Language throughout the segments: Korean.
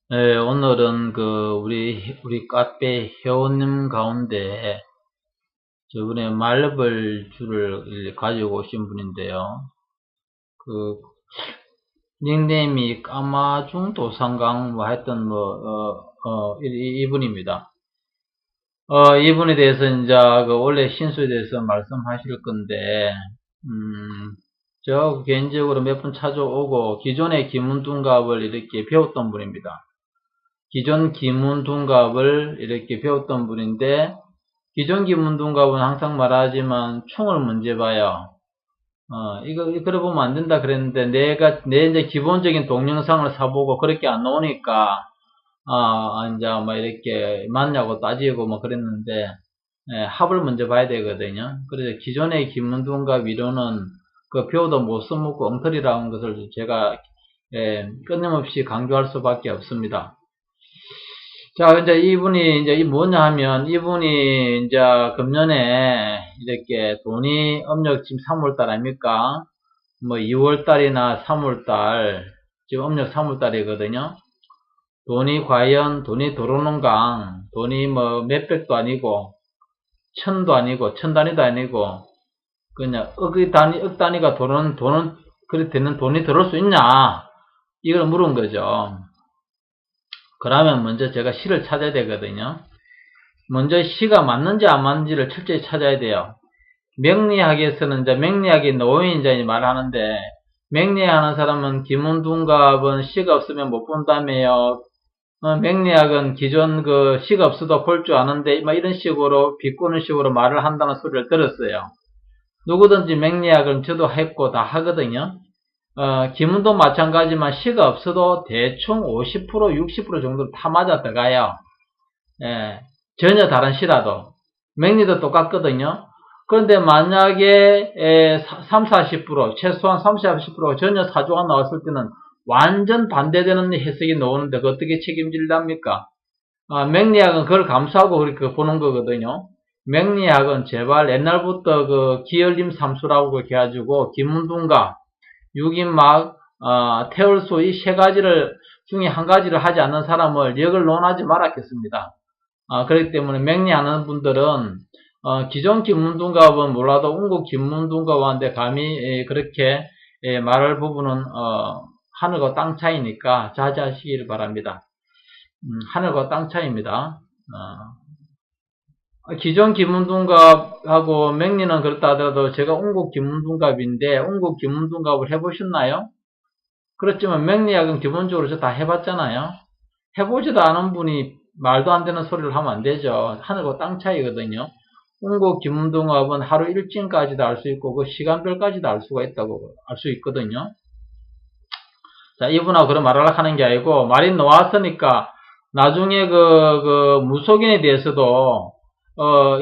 네, 오늘은 우리 카페 회원님 가운데 저번에 말벌 줄을 가지고 오신 분인데요. 그, 닉네임이 까마중 도상강 뭐 하여튼 이분입니다. 이분에 대해서 이제 원래 신수에 대해서 말씀하실 건데, 저 개인적으로 몇 번 찾아오고 기존의 기문둔갑을 이렇게 배웠던 분입니다. 기존 기문둔갑을 이렇게 배웠던 분인데, 기존 기문둔갑은 항상 말하지만 총을 먼저 봐요. 그래 보면 안 된다 그랬는데, 내 이제 기본적인 동영상을 사보고 그렇게 안 나오니까, 이제 막 이렇게 맞냐고 따지고 뭐 그랬는데, 합을 먼저 봐야 되거든요. 그래서 기존의 기문둔갑 이론은 배워도 못 써먹고 엉터리라는 것을 제가, 끊임없이 강조할 수밖에 없습니다. 자, 이제 이분이 이제 뭐냐 하면 이분이 이제 금년에 이렇게 돈이 음력 지금 3월달 아닙니까? 뭐 2월달이나 3월달, 지금 음력 3월달이거든요. 돈이 들어오는가? 돈이 뭐 몇백도 아니고, 천도 아니고, 천 단위도 아니고, 그냥 억 단위가 돈은 그렇게 되는 돈이 들어올 수 있냐? 이걸 물은 거죠. 그러면 먼저 제가 시를 찾아야 되거든요. 먼저 시가 맞는지 안 맞는지를 철저히 찾아야 돼요. 명리학에서는 이제 명리학의 노인이 말하는데, 명리하는 사람은 기문둔갑은 시가 없으면 못 본다며요. 명리학은 기존 시가 없어도 볼 줄 아는데, 막 이런 식으로 비꼬는 식으로 말을 한다는 소리를 들었어요. 누구든지 명리학은 저도 했고 다 하거든요. 기문도 마찬가지지만 시가 없어도 대충 50%, 60% 정도 다 맞아 들어가요. 예, 전혀 다른 시라도. 명리도 똑같거든요. 그런데 만약에 30, 40%, 최소한 30, 40%가 전혀 사조가 나왔을 때는 완전 반대되는 해석이 나오는데 어떻게 책임질랍니까? 명리학은 그걸 감수하고 그렇게 보는 거거든요. 명리학은 제발 옛날부터 기열림 삼수라고 해가지고 기문둔갑, 육인막, 태울수 이 세 가지를 중에 한 가지를 하지 않는 사람을 역을 논하지 말았겠습니다. 그렇기 때문에 명리하는 분들은 기존 기문둔갑은 몰라도 운국 기문둔갑한테 감히 그렇게 말할 부분은 하늘과 땅 차이니까 자제하시길 바랍니다. 하늘과 땅 차이입니다. 기존 기문둔갑하고 명리는 그렇다 하더라도 제가 운국 기문둔갑인데 운국 기문둔갑을 해보셨나요? 그렇지만 명리학은 기본적으로 저 다 해봤잖아요. 해보지도 않은 분이 말도 안 되는 소리를 하면 안 되죠. 하늘과 땅 차이거든요. 운국 기문둔갑은 하루 일진까지도 알 수 있고 그 시간별까지도 알 수가 있다고 알 수 있거든요. 자, 이분하고 그런 말을 하는 게 아니고 말이 나왔으니까 나중에 무속인에 대해서도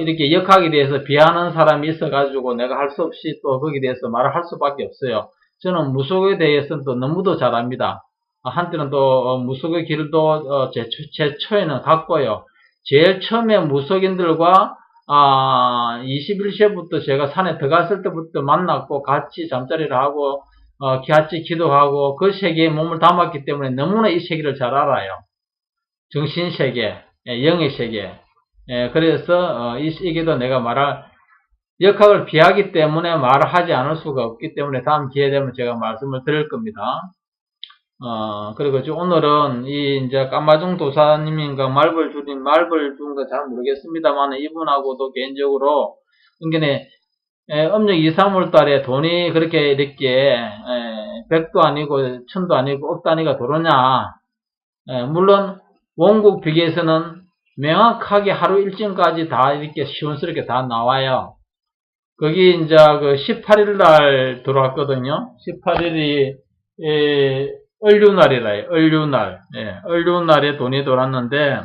이렇게 역학에 대해서 비하하는 사람이 있어가지고 내가 할 수 없이 또 거기에 대해서 말을 할 수밖에 없어요. 저는 무속에 대해서는 또 너무도 잘합니다. 한때는 또 무속의 길을 또 제 초에는 갔고요. 제일 처음에 무속인들과 21세부터 제가 산에 들어갔을 때부터 만났고 같이 잠자리를 하고 같이 기도하고 그 세계에 몸을 담았기 때문에 너무나 이 세계를 잘 알아요. 정신세계, 영의 세계. 그래서 이 세계도 내가 말할 역학을 비하기 때문에 말을 하지 않을 수가 없기 때문에 다음 기회 되면 제가 말씀을 드릴 겁니다. 그리고 오늘은 이제 까마중 도사님인가 말벌준가 잘 모르겠습니다만 이분하고도 개인적으로 은근히 음력 2, 3월 달에 돈이 그렇게 이렇게 100도 아니고 1000도 아니고 억 단위가 들어오냐. 물론 원국 비계에서는 명확하게 하루 일정까지 다 이렇게 시원스럽게 다 나와요. 거기 이제 18일 날 들어왔거든요. 18일이 을류날이라요. 을류날. 을류날에 돈이 들어왔는데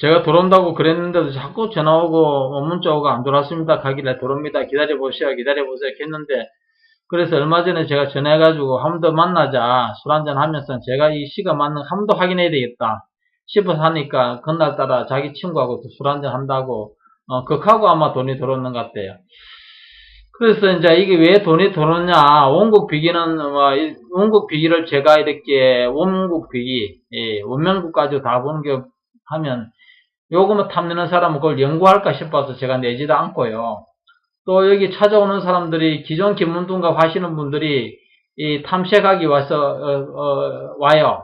제가 들어온다고 그랬는데도 자꾸 전화 오고 문자 오고 안 들어왔습니다. 가길래 들어옵니다. 기다려보세요. 했는데 그래서 얼마 전에 제가 전화해가지고 한 번 더 만나자 술 한잔 하면서 제가 이 시가 맞는 한 번 더 확인해야 되겠다 싶어서 하니까 그날따라 자기 친구하고 술 한잔 한다고 극하고 아마 돈이 들어오는 것 같아요. 그래서 이제 이게 왜 돈이 들어오냐? 원국 비기는 원국 비기를 제가 이렇게 원국 비기, 원명국 가지고 다 보는 게 하면 요거만 탐내는 사람은 그걸 연구할까 싶어서 제가 내지도 않고요. 또 여기 찾아오는 사람들이 기존 김문둥갑 하시는 분들이 이 탐색하기 와요.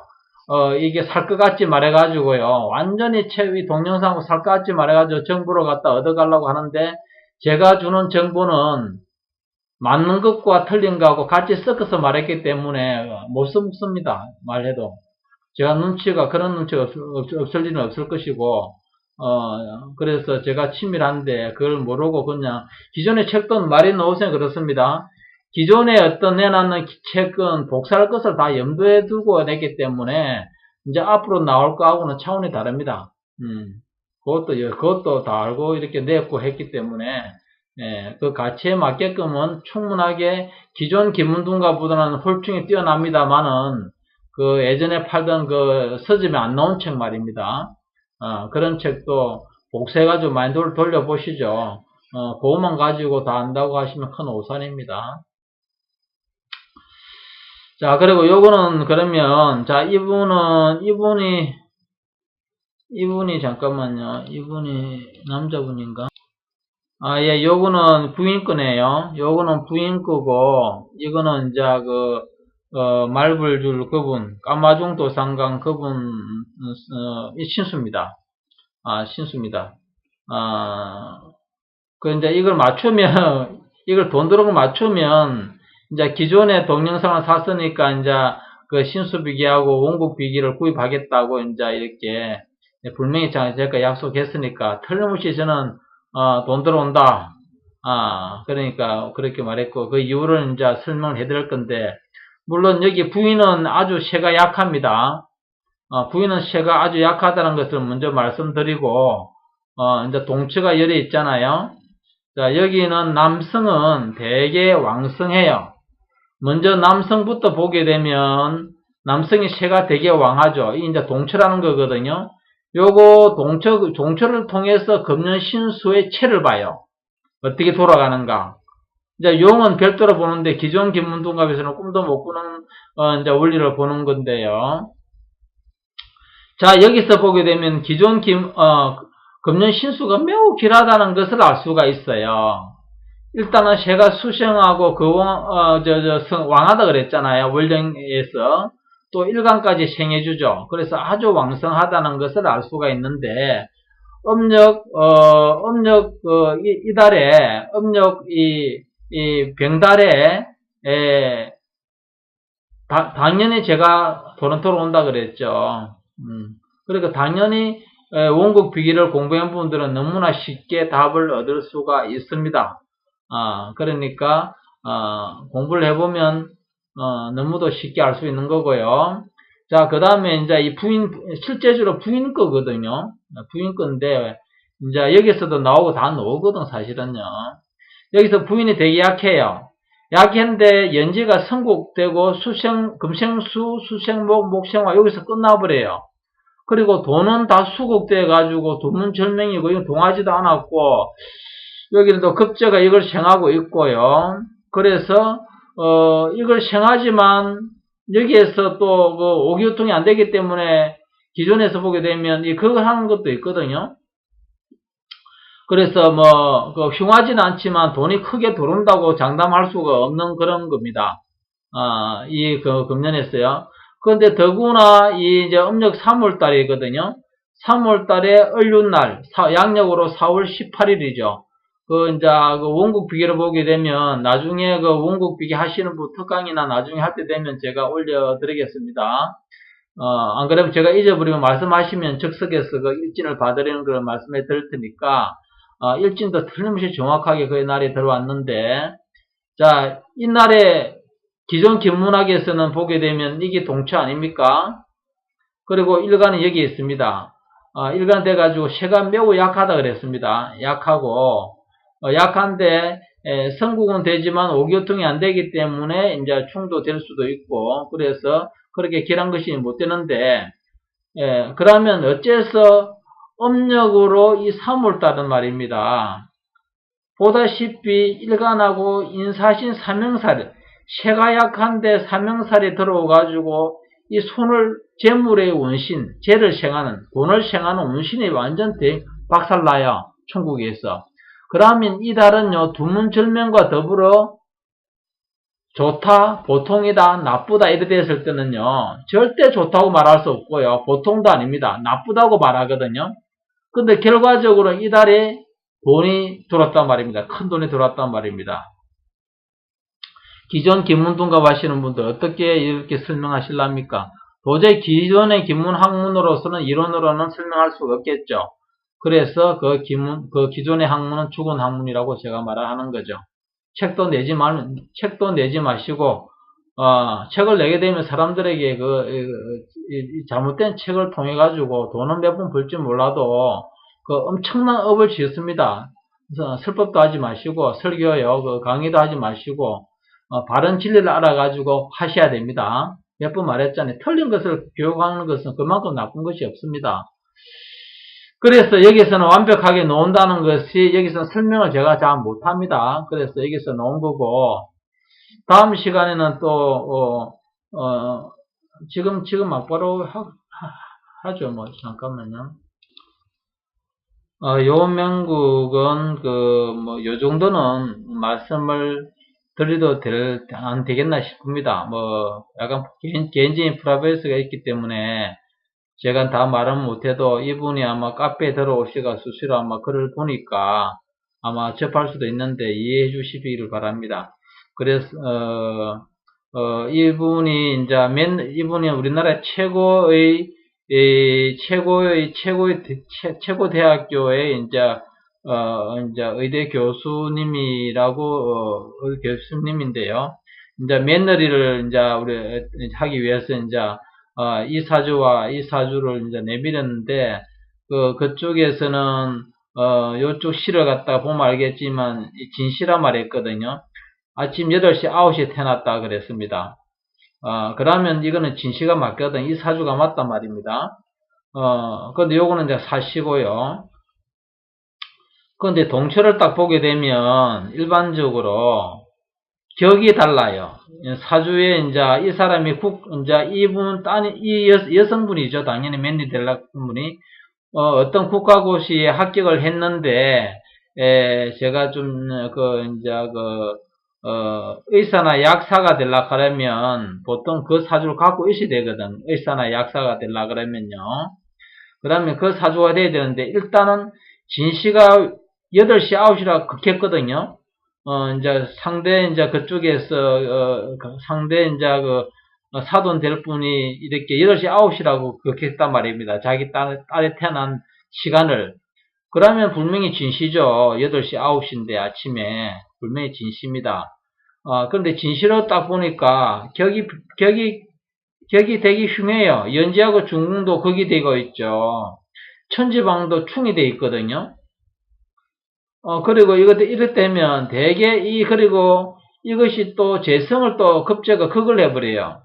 이게 살 것 같지 말해가지고요. 완전히 이 동영상 살 것 같지 말해가지고 정보를 갖다 얻어가려고 하는데 제가 주는 정보는 맞는 것과 틀린 것하고 같이 섞어서 말했기 때문에 못 써먹습니다. 말해도. 제가 그런 눈치가 없을 리는 없을 것이고, 그래서 제가 치밀한데 그걸 모르고 그냥 기존의 책도 말이 나오세요. 그렇습니다. 기존에 어떤 내놨는 책은 복사할 것을 다 염두에 두고 냈기 때문에 이제 앞으로 나올 거하고는 차원이 다릅니다. 그것도 다 알고 이렇게 냈고 했기 때문에 그 가치에 맞게끔은 충분하게 기존 김문둥가보다는 홀쭉이 뛰어납니다만은 그 예전에 팔던 그 서점에 안 나온 책 말입니다. 그런 책도 복사해가지고 많이 돌려보시죠. 그것만 가지고 다 안다고 하시면 큰 오산입니다. 자, 그리고 요거는 그러면, 자, 이분이 잠깐만요. 이분이 남자분인가? 예, 요거는 부인 거네요. 요거는 부인 거고, 이거는 이제 말불줄 그분, 까마중도 상강 그분, 신수입니다. 신수입니다. 이제 이걸 맞추면, 이걸 돈 들어가 맞추면, 이제 기존의 동영상을 샀으니까, 이제 그 신수비기하고 원국비기를 구입하겠다고, 이제 이렇게, 분명히 제가 약속했으니까, 틀림없이 저는, 돈 들어온다. 그러니까, 그렇게 말했고, 그 이유를 이제 설명을 해드릴 건데, 물론 여기 부인은 아주 쇠가 약합니다. 부인은 쇠가 아주 약하다는 것을 먼저 말씀드리고, 이제 동처가 열이 있잖아요. 자, 여기는 남성은 되게 왕성해요. 먼저 남성부터 보게 되면 남성의 쇠가 되게 왕하죠. 이 이제 동처라는 거거든요. 요거 동처를 통해서 금년신수의 체를 봐요. 어떻게 돌아가는가. 이제 용은 별도로 보는데 기존 김문둥갑에서는 꿈도 못 꾸는 이제 원리를 보는 건데요. 자, 여기서 보게 되면 기존 금년신수가 매우 길하다는 것을 알 수가 있어요. 일단은 쇠가 수생하고 왕하다 그랬잖아요. 원령에서 또 일간까지 생해주죠. 그래서 아주 왕성하다는 것을 알 수가 있는데 이달에 이 병달에 당연히 제가 토론토로 온다 그랬죠. 그러니까 당연히 원국 비기를 공부한 분들은 너무나 쉽게 답을 얻을 수가 있습니다. 그러니까 공부를 해보면 너무도 쉽게 알 수 있는 거고요. 자, 그 다음에 이제 이 실제적으로 부인 거거든요. 부인 건데 이제 여기서도 나오고 다 나오거든 사실은요. 여기서 부인이 되게 약해요. 약했는데 연지가 성국되고 금생수, 수생목, 목생화 여기서 끝나버려요. 그리고 돈은 다 수국돼 가지고 두문절명이고 이건 동하지도 않았고 여기는 또 급제가 이걸 생하고 있고요. 그래서 이걸 생하지만 여기에서 또 그 오기유통이 안 되기 때문에 기존에서 보게 되면 그거 하는 것도 있거든요. 그래서 흉하지는 않지만 돈이 크게 들어온다고 장담할 수가 없는 그런 겁니다. 금년에서요. 그런데 더구나 이제 음력 3월달이거든요. 3월달에 을륜날, 양력으로 4월 18일이죠. 이제 원국 비기를 보게 되면 나중에 원국 비기 하시는 분 특강이나 나중에 할 때 되면 제가 올려드리겠습니다. 안 그러면 제가 잊어버리면 말씀하시면 즉석에서 일진을 봐드리는 걸 말씀해 드릴 테니까 일진도 틀림없이 정확하게 그 날에 들어왔는데, 자, 이날에 기존 김문학에서는 보게 되면 이게 동처 아닙니까? 그리고 일간은 여기 있습니다. 일간 돼가지고 쇠가 매우 약하다 그랬습니다. 약하고, 약한데, 성국은 되지만 오교통이 안 되기 때문에 이제 충도될 수도 있고, 그래서 그렇게 길한 것이 못 되는데, 그러면 어째서 음력으로 이 3월달은 말입니다. 보다시피 일간하고 인사신 삼형살이 쇠가 약한데 삼형살이 들어와가지고 이 손을 재물의 원신, 재를 생하는, 돈을 생하는 원신이 완전 박살나요. 천국에서. 그러면 이 달은요, 두문절명과 더불어 좋다, 보통이다, 나쁘다 이래 됐을 때는요, 절대 좋다고 말할 수 없고요. 보통도 아닙니다. 나쁘다고 말하거든요. 근데 결과적으로 이 달에 돈이 들어왔단 말입니다. 큰 돈이 들어왔단 말입니다. 기존 기문동갑 하시는 분들 어떻게 이렇게 설명하실랍니까? 도저히 기존의 기문학문으로서는 이론으로는 설명할 수가 없겠죠. 그래서 그 기존의 학문은 죽은 학문이라고 제가 말하는 거죠. 책도 내지 마시고, 책을 내게 되면 사람들에게 잘못된 책을 통해 가지고 돈은 몇 번 벌지 몰라도 엄청난 업을 지었습니다. 그래서 설법도 하지 마시고, 설교요, 강의도 하지 마시고, 바른 진리를 알아가지고 하셔야 됩니다. 몇 번 말했잖아요. 틀린 것을 교육하는 것은 그만큼 나쁜 것이 없습니다. 그래서 여기서는 완벽하게 놓은다는 것이 여기서는 설명을 제가 잘 못합니다. 그래서 여기서 놓은 거고 다음 시간에는 또 지금 막바로 하죠. 뭐 잠깐만요. 요명국은 요 정도는 말씀을 드려도 안 되겠나 싶습니다. 약간 개인적인 프라이버시가 있기 때문에 제가 다 말은 못해도 이분이 아마 카페에 들어오시가 수시로 아마 글을 보니까 아마 접할 수도 있는데 이해해 주시기를 바랍니다. 그래서, 이분이 우리나라 최고의 대학교의 의대 교수님이라고, 교수님인데요. 며느리를 우리 하기 위해서 이 사주를 내밀었는데, 그쪽에서는, 요쪽 시를 갖다 보면 알겠지만, 진시라 말했거든요. 아침 8시, 9시에 태어났다 그랬습니다. 그러면 이거는 진시가 맞거든. 이 사주가 맞단 말입니다. 근데 요거는 사시고요. 근데 동처를 딱 보게 되면, 일반적으로, 격이 달라요. 사주에 이 사람이 이 여성분이죠. 당연히 맨리 델락 분이 어떤 국가고시에 합격을 했는데 제가 좀 의사나 약사가 되려 그러면 보통 그 사주를 갖고 있어야 되거든. 의사나 약사가 되려 그러면요. 그러면 그 사주가 돼야 되는데 일단은 진시가 8시 9시라 극했거든요. 그쪽에서, 사돈 될 분이 이렇게 8시, 9시라고 그렇게 했단 말입니다. 자기 딸이 태어난 시간을. 그러면 분명히 진시죠. 8시, 9시인데 아침에. 분명히 진시입니다. 그런데 진시로 딱 보니까 격이 되게 흉해요. 연지하고 중궁도 극이 되고 있죠. 천지방도 충이 되어 있거든요. 그리고 이렇다면 대개 그리고 이것이 또 재성을 또 급제가 극을 해버려요.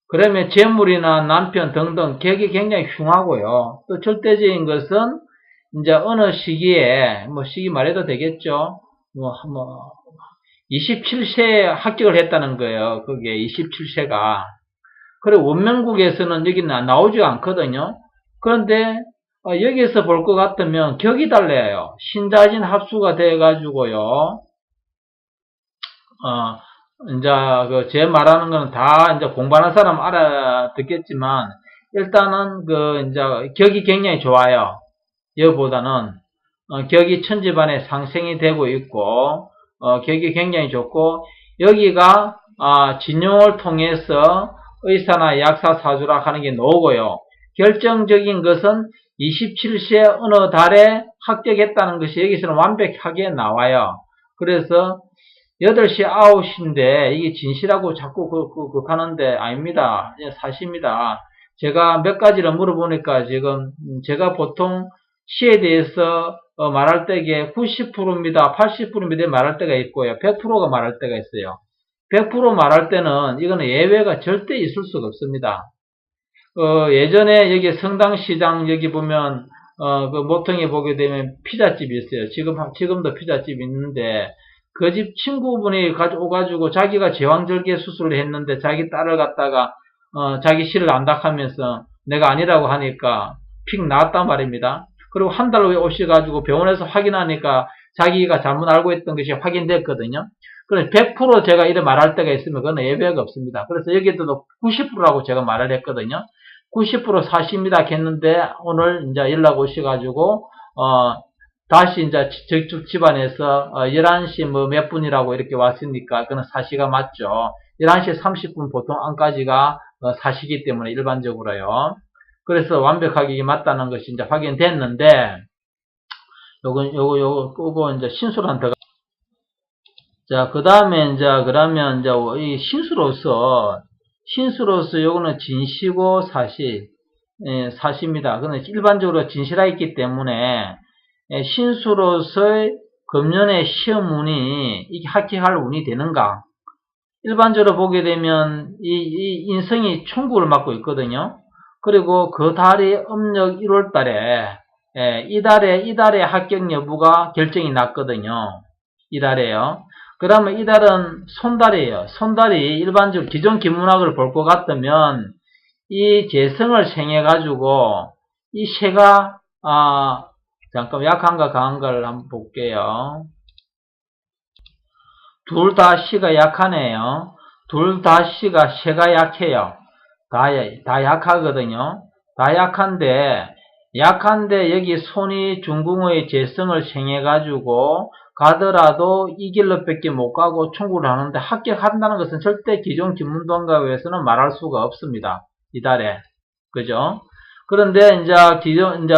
그러면 재물이나 남편 등등 격이 굉장히 흉하고요. 또 절대적인 것은 어느 시기에 시기 말해도 되겠죠. 27세에 합격을 했다는 거예요. 그게 27세가. 그리고 원명국에서는 여기는 나오지 않거든요. 그런데 여기서 볼 것 같으면 격이 달라요. 신자진 합수가 돼가지고요. 제 말하는 거는 다 공부하는 사람 알아듣겠지만, 일단은 격이 굉장히 좋아요. 여보다는, 격이 천지반에 상생이 되고 있고, 격이 굉장히 좋고, 여기가, 진용을 통해서 의사나 약사 사주라 하는 게 나오고요. 결정적인 것은 27세 어느 달에 합격했다는 것이 여기서는 완벽하게 나와요. 그래서 8시 9시인데 이게 진시라고 자꾸 하는데 아닙니다. 사실입니다. 제가 몇 가지를 물어보니까 지금 제가 보통 시에 대해서 말할 때에 90%입니다. 80%입니다. 말할 때가 있고요. 100%가 말할 때가 있어요. 100% 말할 때는 이거는 예외가 절대 있을 수가 없습니다. 예전에 여기 성당시장 여기 보면 그 모퉁이에 보게 되면 피자집이 있어요. 지금도 피자집이 있는데, 그 집 친구분이 오가지고 자기가 제왕절개 수술을 했는데 자기 딸을 갖다가, 자기 씨를 안닥하면서 내가 아니라고 하니까 픽 나왔단 말입니다. 그리고 한 달 후에 오셔가지고 병원에서 확인하니까 자기가 잘못 알고 있던 것이 확인됐거든요. 그래서 100% 제가 이래 말할 때가 있으면 그건 예외가 없습니다. 그래서 여기에도 90%라고 제가 말을 했거든요. 90% 사십니다 했는데 오늘 이제 연락 오셔가지고 다시 이제 저쪽 집안에서 11시 뭐 몇 분이라고 이렇게 왔으니까 그건 사시가 맞죠. 11시 30분 보통 안까지가 사시기 때문에 일반적으로요. 그래서 완벽하게 맞다는 것이 이제 확인됐는데 요거 끄고 이제 신수로 들어가. 자, 그 다음에 이제 그러면 이제 이 신수로서 요거는 진시고 사시입니다. 그는 일반적으로 진시라 있기 때문에 신수로서의 금년의 시험운이 이게 합격할 운이 되는가? 일반적으로 보게 되면 이 인성이 총국을 맡고 있거든요. 그리고 그 달이 음력 1월 달에 이달에 합격 여부가 결정이 났거든요. 이달에요. 그러면 이달은 손달이에요. 손달이 일반적으로 기존 기문학을 볼 것 같으면 이 재성을 생해가지고 이 새가 잠깐 약한가 강한가를 한번 볼게요. 둘 다 시가 약하네요. 둘 다 시가 새가 약해요. 다 약하거든요. 다 약한데 여기 손이 중궁의 재성을 생해가지고 가더라도 이 길로밖에 못 가고 총구를 하는데 합격한다는 것은 절대 기존 기문동갑에서는 말할 수가 없습니다. 이달에. 그죠? 그런데 이제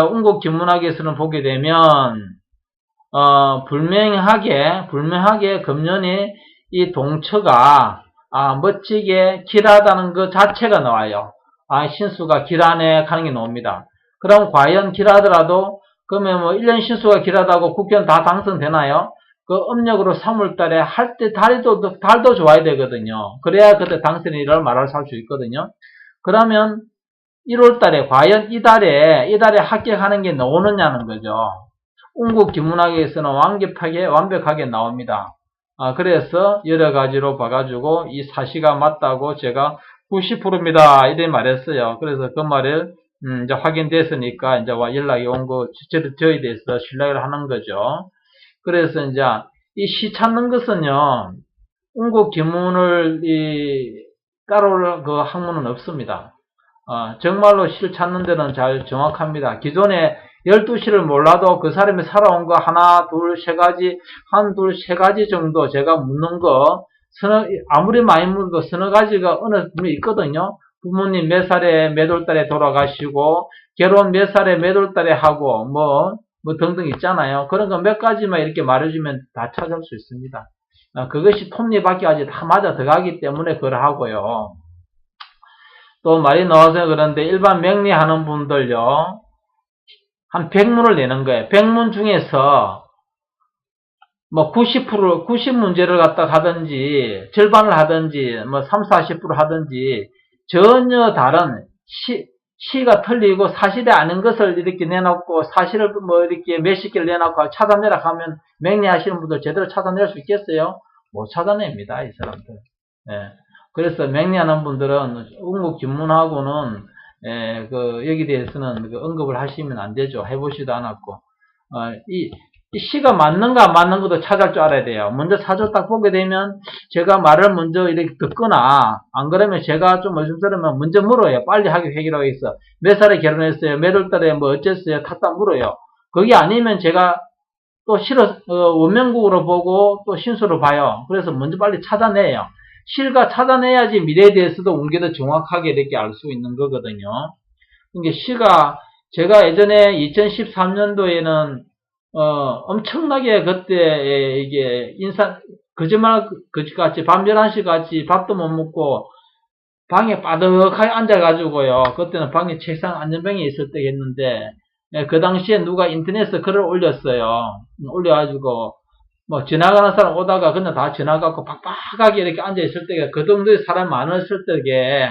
운국 기문학에서는 보게 되면, 불명하게 금년에 이 동처가, 멋지게 길하다는 것 자체가 나와요. 신수가 길하네 하는 게 나옵니다. 그럼 과연 길하더라도, 그러면 뭐 1년 신수가 길하다고 국회의원 다 당선되나요? 그 음력으로 3월달에 할 때 달도 좋아야 되거든요. 그래야 그때 당선이라고 말할 수 있거든요. 그러면 1월달에 과연 이달에 합격하는 게 나오느냐는 거죠. 운국 기문학에서는 완벽하게 나옵니다. 그래서 여러 가지로 봐가지고 이 사시가 맞다고 제가 90%입니다. 이래 말했어요. 그래서 그 말을 이제 확인됐으니까 이제 연락이 온 거 저에 대해서 신뢰를 하는 거죠. 그래서 이제 이 시 찾는 것은요, 운국 기문을 따라올 그 학문은 없습니다. 정말로 시를 찾는 데는 잘 정확합니다. 기존에 12시를 몰라도 그 사람이 살아온 거 하나, 둘, 세 가지 정도 제가 묻는 거, 아무리 많이 묻어도 서너 가지가 어느 분이 있거든요. 부모님 몇 살에 몇 월달에 돌아가시고, 결혼 몇 살에 몇 월달에 하고, 뭐 등등 있잖아요. 그런 거 몇 가지만 이렇게 말해주면 다 찾을 수 있습니다. 그것이 톱니바퀴까지 다 맞아 들어가기 때문에 그걸 하고요. 또 말이 나와서 그런데 일반 명리하는 분들요, 한 100문을 내는 거예요. 100문 중에서 뭐 90문제를 갖다 하든지, 절반을 하든지, 뭐 30, 40% 하든지, 전혀 다른 시가 틀리고 사실이 아닌 것을 이렇게 내놓고, 사실을 뭐 이렇게 몇십 개를 내놓고 찾아내라 하면 명리하시는 분들 제대로 찾아낼 수 있겠어요? 못 찾아냅니다, 이 사람들. 예. 그래서 명리하는 분들은 운국 기문하고는 여기 대해서는 언급을 하시면 안 되죠. 해보지도 않았고, 이 시가 맞는가 안 맞는 것도 찾을 줄 알아야 돼요. 먼저 사주 딱 보게 되면 제가 말을 먼저 이렇게 듣거나, 안 그러면 제가 좀 어중스러우면 먼저 물어요. 빨리 하기 회기라고 해서 몇 살에 결혼했어요, 몇 월달에 뭐 어쨌어요, 탁탁 물어요. 그게 아니면 제가 또 원명국으로 보고 또 신수로 봐요. 그래서 먼저 빨리 찾아내요. 시가 찾아내야지 미래에 대해서도 운계도 정확하게 이렇게 알 수 있는 거거든요. 그러니까 시가, 제가 예전에 2013년도에는 엄청나게 그때 이게 거짓말같이 밤 11시 같이 밥도 못 먹고 방에 빠득하게 앉아가지고요. 그때는 방에 책상 안전병이 있을 때였는데, 그 당시에 누가 인터넷에 글을 올렸어요. 올려가지고 뭐 지나가는 사람 오다가 그냥 다 지나가고 빡빡하게 이렇게 앉아있을 때가, 그 정도의 사람 많았을 때게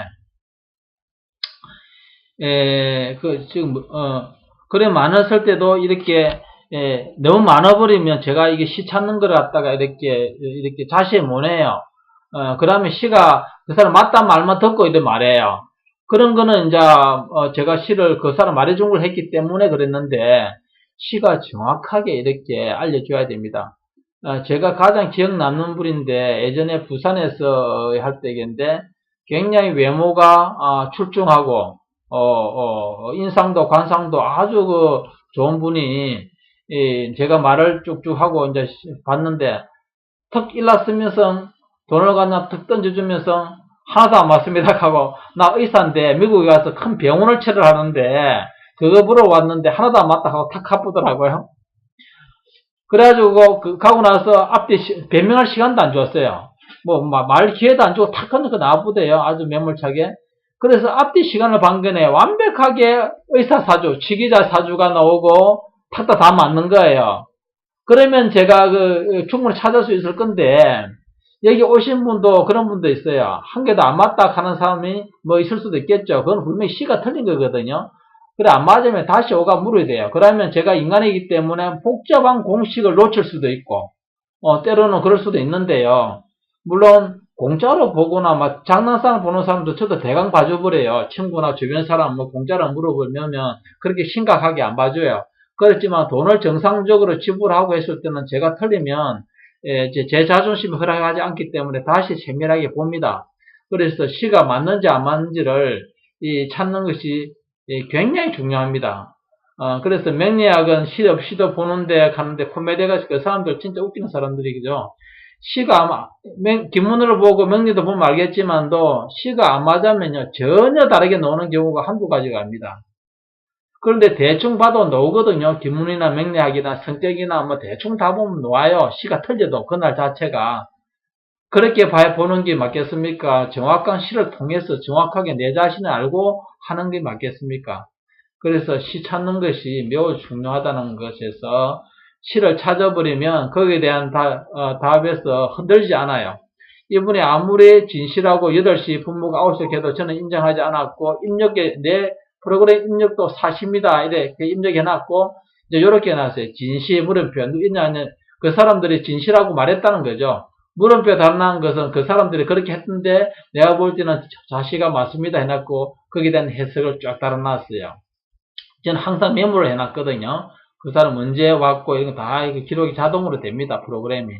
지금 그래 많았을 때도 이렇게 너무 많아버리면 제가 이게 시 찾는 걸 갖다가 이렇게 자시에 못해요. 그 다음에 시가 그 사람 맞다 말만 듣고 이래 말해요. 그런 거는 이제 제가 시를 그 사람 말해준 걸 했기 때문에 그랬는데 시가 정확하게 이렇게 알려줘야 됩니다. 제가 가장 기억 남는 분인데 예전에 부산에서 할 때인데 굉장히 외모가 출중하고 인상도 관상도 아주 그 좋은 분이 제가 말을 쭉쭉 하고 이제 봤는데 턱 일났으면서 돈을 갖다 턱 던져주면서 하나도 안 맞습니다 하고 나 의사인데 미국에 가서 큰 병원을 체를 하는데 그거 보러 왔는데 하나도 안 맞다 하고 탁 가쁘더라고요. 그래가지고 가고 나서 앞뒤 변명할 시간도 안 줬어요. 뭐 말 기회도 안 주고 탁 하니까 나쁘대요. 아주 매몰차게. 그래서 앞뒤 시간을 반겨내 완벽하게 의사사주, 치기자 사주가 나오고 탁다 다 맞는 거예요. 그러면 제가 충분히 찾을 수 있을 건데 여기 오신 분도 그런 분도 있어요. 한 개도 안 맞다 하는 사람이 뭐 있을 수도 있겠죠. 그건 분명히 시가 틀린 거거든요. 그래 안 맞으면 다시 오가 물어야 돼요. 그러면 제가 인간이기 때문에 복잡한 공식을 놓칠 수도 있고 때로는 그럴 수도 있는데요. 물론 공짜로 보거나 막 장난삼아 보는 사람도 저도 대강 봐줘버려요. 친구나 주변 사람 뭐 공짜로 물어보면 그렇게 심각하게 안 봐줘요. 그렇지만 돈을 정상적으로 지불하고 했을 때는 제가 틀리면 제 자존심이 허락하지 않기 때문에 다시 세밀하게 봅니다. 그래서 시가 맞는지 안 맞는지를 찾는 것이 굉장히 중요합니다. 그래서 명리학은 시 없이도 보는데 가는데 코미디가 그 사람들 진짜 웃기는 사람들이죠. 시가 기문으로 보고 명리도 보면 알겠지만도 시가 안 맞으면요 전혀 다르게 나오는 경우가 한두 가지가 아닙니다. 그런데 대충 봐도 나오거든요. 기문이나 명리학이나 성격이나 뭐 대충 다 보면 나와요. 시가 틀려도 그날 자체가. 그렇게 보는 게 맞겠습니까? 정확한 시를 통해서 정확하게 내 자신을 알고 하는 게 맞겠습니까? 그래서 시 찾는 것이 매우 중요하다는 것에서 시를 찾아버리면 거기에 대한 답에서 흔들리지 않아요. 이분이 아무리 진실하고 8시 분모가 9시 해도 저는 인정하지 않았고 내 프로그램 입력도 사실입니다. 이렇게 입력해놨고 이제 이렇게 해놨어요. 진실 물음표. 그 사람들이 진실하고 말했다는 거죠. 물음표 달라는 것은 그 사람들이 그렇게 했는데 내가 볼 때는 자시가 맞습니다 해놨고 거기에 대한 해석을 쫙 달아놨어요. 저는 항상 메모를 해놨거든요. 그 사람 언제 왔고 이런 거 다 기록이 자동으로 됩니다. 프로그램이.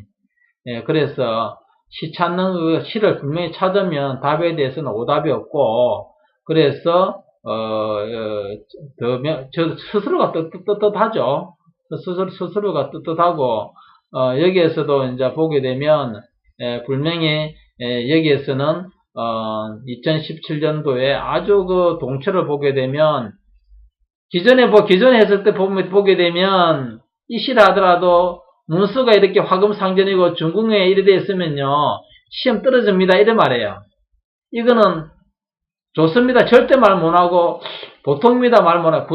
그래서 시 찾는 그 시를 분명히 찾으면 답에 대해서는 오답이 없고 그래서 저 스스로가 떳떳하죠. 스스로가 떳떳하고 여기에서도 이제 보게 되면 분명히 여기에서는 2017년도에 아주 그 동처를 보게 되면 기존에 했을 때 보게 되면 이 시라 하더라도 문서가 이렇게 화금상전이고 중궁에 이래 돼 있으면요 시험 떨어집니다 이래 말해요. 이거는 좋습니다. 절대 말 못하고 보통입니다 말 못하고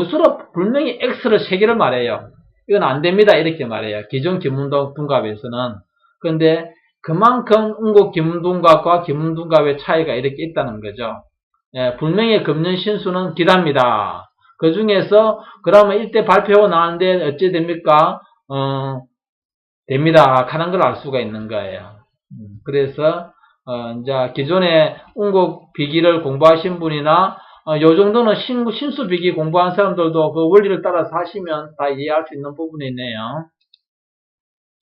분명히 X를 3개를 말해요. 이건 안됩니다 이렇게 말해요. 기존 기문동갑에서는. 그런데 그만큼 운곡 기문동갑과 기문동갑의 차이가 이렇게 있다는 거죠. 분명히 금년신수는 기답니다. 그 중에서 그러면 이때 발표하고 나왔는데 어찌 됩니까? 됩니다. 하는 걸 알 수가 있는 거예요. 그래서 이제 기존에 운곡 비기를 공부하신 분이나 요 정도는 신수 비기 공부한 사람들도 그 원리를 따라서 하시면 다 이해할 수 있는 부분이 있네요.